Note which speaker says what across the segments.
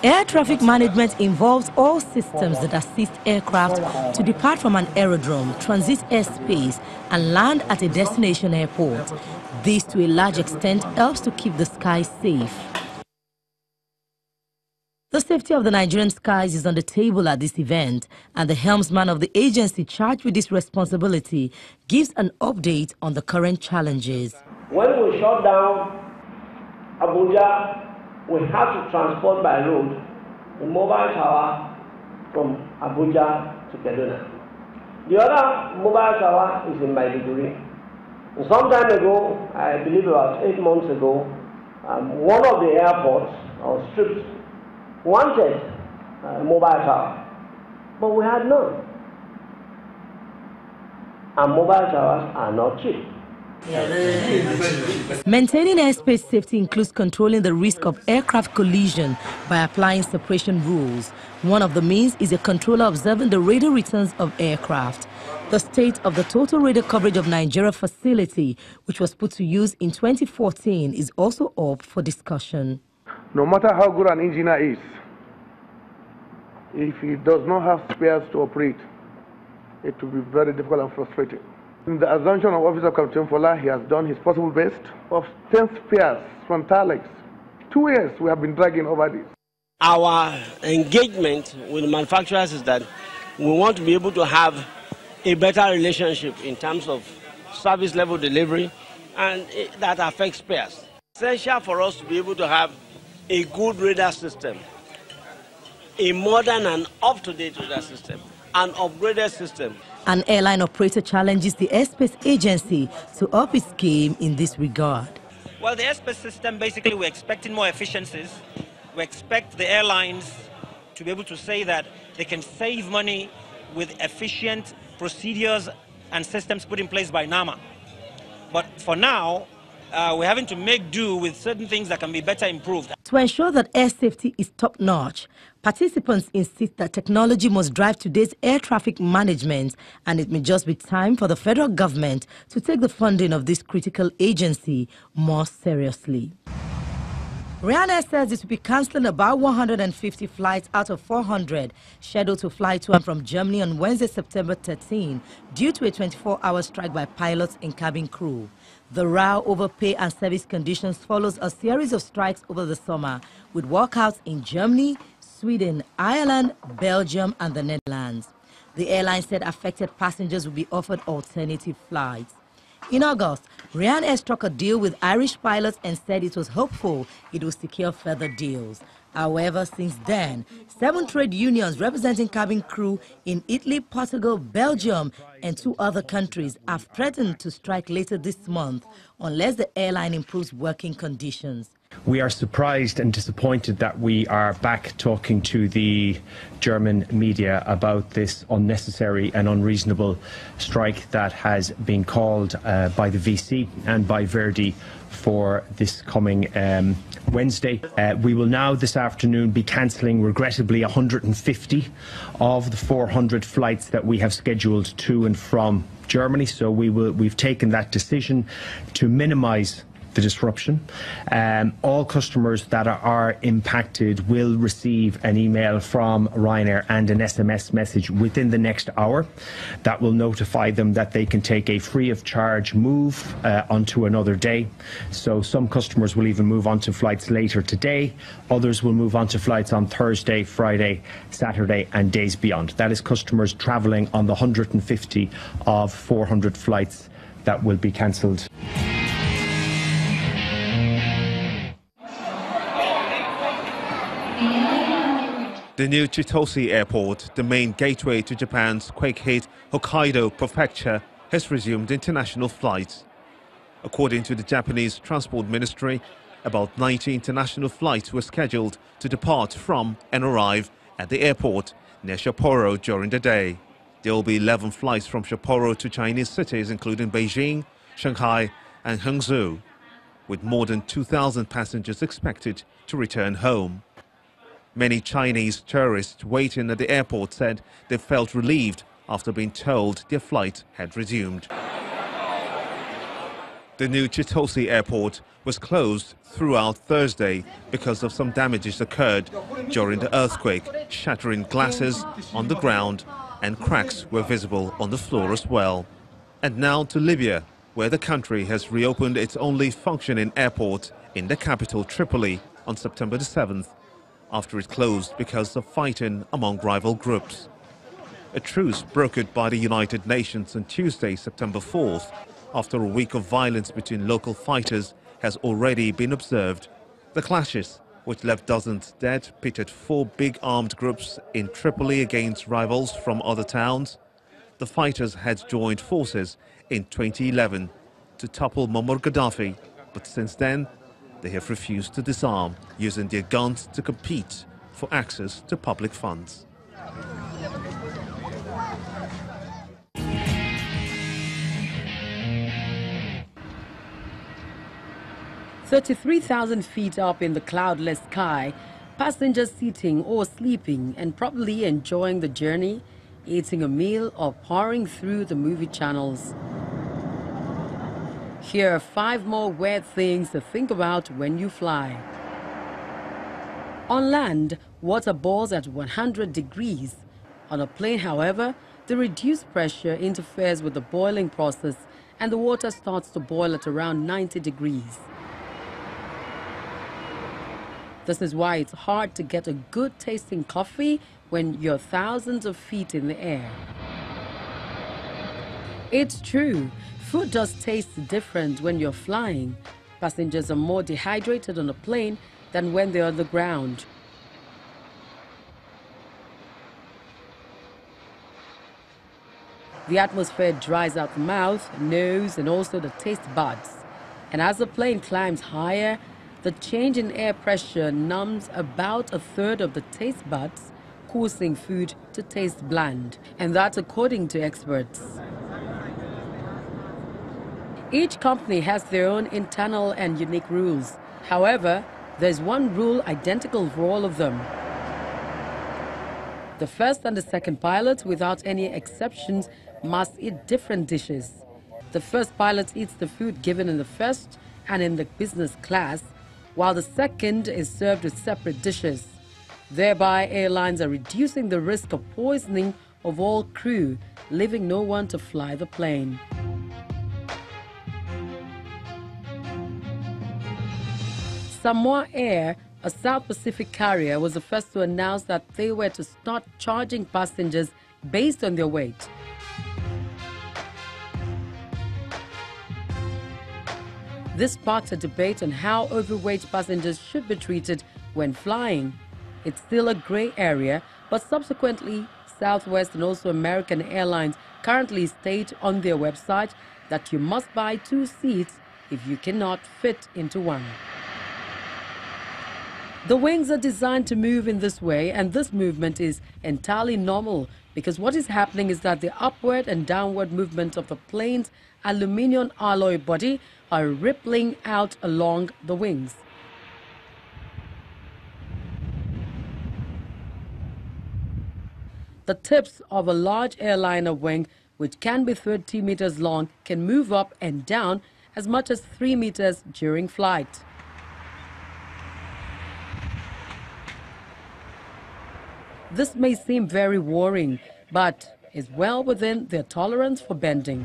Speaker 1: Air traffic management involves all systems that assist aircraft to depart from an aerodrome, transit airspace, and land at a destination airport. This, to a large extent, helps to keep the skies safe. The safety of the Nigerian skies is on the table at this event, and the helmsman of the agency charged with this responsibility gives an update on the current challenges.
Speaker 2: When we shut down Abuja, we had to transport by road the mobile tower from Abuja to Kaduna. The other mobile tower is in Maiduguri. Some time ago, I believe about 8 months ago, one of the airports or strips wanted a mobile tower, but we had none. And mobile towers are not cheap.
Speaker 1: Maintaining airspace safety includes controlling the risk of aircraft collision by applying separation rules. One of the means is a controller observing the radar returns of aircraft. The state of the total radar coverage of Nigeria facility, which was put to use in 2014, is also up for discussion.
Speaker 3: No matter how good an engineer is, if he does not have spares to operate, it will be very difficult and frustrating. In the assumption of Officer Captain Fola, he has done his possible best of 10 spares from Talex. 2 years we have been dragging over this.
Speaker 2: Our engagement with the manufacturers is that we want to be able to have a better relationship in terms of service level delivery, and that affects spares. It's essential for us to be able to have a good radar system, a modern and up-to-date radar system, an upgraded system.
Speaker 1: An airline operator challenges the airspace agency to up its game in this regard.
Speaker 4: Well, the airspace system, basically, we're expecting more efficiencies. We expect the airlines to be able to say that they can save money with efficient procedures and systems put in place by NAMA. But for now, we're having to make do with certain things that can be better improved.
Speaker 1: To ensure that air safety is top-notch, participants insist that technology must drive today's air traffic management, and it may just be time for the federal government to take the funding of this critical agency more seriously. Ryanair says it will be cancelling about 150 flights out of 400 scheduled to fly to and from Germany on Wednesday, September 13, due to a 24-hour strike by pilots and cabin crew. The row over pay and service conditions follows a series of strikes over the summer, with walkouts in Germany, Sweden, Ireland, Belgium and the Netherlands. The airline said affected passengers will be offered alternative flights. In August, Ryanair struck a deal with Irish pilots and said it was hopeful it would secure further deals. However, since then, 7 trade unions representing cabin crew in Italy, Portugal, Belgium and 2 other countries have threatened to strike later this month unless the airline improves working conditions.
Speaker 5: We are surprised and disappointed that we are back talking to the German media about this unnecessary and unreasonable strike that has been called by the VC and by Verdi for this coming Wednesday. We will now this afternoon be cancelling, regrettably, 150 of the 400 flights that we have scheduled to and from Germany. So we've taken that decision to minimise the disruption. All customers that are impacted will receive an email from Ryanair and an SMS message within the next hour that will notify them that they can take a free of charge move onto another day. So some customers will even move on to flights later today. Others will move on to flights on Thursday, Friday, Saturday and days beyond. That is customers travelling on the 150 of 400 flights that will be cancelled.
Speaker 6: The new Chitose Airport, the main gateway to Japan's quake-hit Hokkaido prefecture, has resumed international flights. According to the Japanese Transport Ministry, about 90 international flights were scheduled to depart from and arrive at the airport near Sapporo during the day. There will be 11 flights from Sapporo to Chinese cities including Beijing, Shanghai and Hangzhou, with more than 2,000 passengers expected to return home. Many Chinese tourists waiting at the airport said they felt relieved after being told their flight had resumed. The new Chitose airport was closed throughout Thursday because of some damages occurred during the earthquake, shattering glasses on the ground, and cracks were visible on the floor as well. And now to Libya, where the country has reopened its only functioning airport in the capital Tripoli on September the 7th, after it closed because of fighting among rival groups. A truce brokered by the United Nations on Tuesday, September 4th, after a week of violence between local fighters, has already been observed. The clashes, which left dozens dead, pitted four big armed groups in Tripoli against rivals from other towns. The fighters had joined forces in 2011 to topple Muammar Gaddafi, but since then they have refused to disarm, using their guns to compete for access to public funds.
Speaker 7: 33,000 feet up in the cloudless sky, passengers sitting or sleeping and probably enjoying the journey, eating a meal or powering through the movie channels. Here are 5 more weird things to think about when you fly. On land, water boils at 100 degrees. On a plane, however, the reduced pressure interferes with the boiling process and the water starts to boil at around 90 degrees. This is why it's hard to get a good tasting coffee when you're thousands of feet in the air. It's true, food does taste different when you're flying. Passengers are more dehydrated on a plane than when they're on the ground. The atmosphere dries out the mouth, nose, and also the taste buds. And as the plane climbs higher, the change in air pressure numbs about a third of the taste buds, causing food to taste bland. And that's according to experts. Each company has their own internal and unique rules. However, there's one rule identical for all of them. The first and the second pilots, without any exceptions, must eat different dishes. The first pilot eats the food given in the first and in the business class, while the second is served with separate dishes. Thereby, airlines are reducing the risk of poisoning of all crew, leaving no one to fly the plane. Samoa Air, a South Pacific carrier, was the first to announce that they were to start charging passengers based on their weight. This sparked a debate on how overweight passengers should be treated when flying. It's still a gray area, but subsequently, Southwest and also American Airlines currently state on their website that you must buy 2 seats if you cannot fit into one. The wings are designed to move in this way, and this movement is entirely normal because what is happening is that the upward and downward movement of the plane's aluminum alloy body are rippling out along the wings. The tips of a large airliner wing, which can be 30 meters long, can move up and down as much as 3 meters during flight. This may seem very worrying, but is well within their tolerance for bending.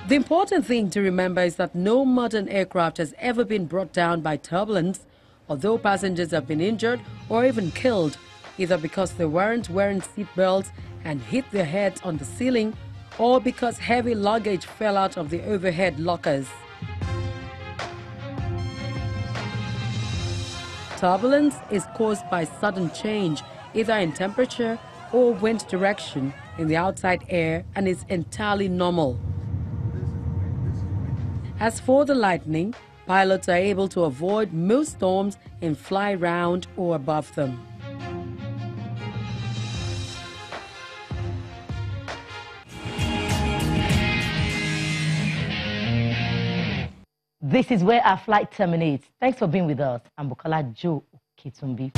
Speaker 7: The important thing to remember is that no modern aircraft has ever been brought down by turbulence, although passengers have been injured or even killed, either because they weren't wearing seat belts and hit their heads on the ceiling, or because heavy luggage fell out of the overhead lockers. Turbulence is caused by sudden change, either in temperature or wind direction in the outside air, and is entirely normal. As for the lightning, pilots are able to avoid most storms and fly around or above them.
Speaker 1: This is where our flight terminates. Thanks for being with us. I'm Bukola Joe Kitumbi.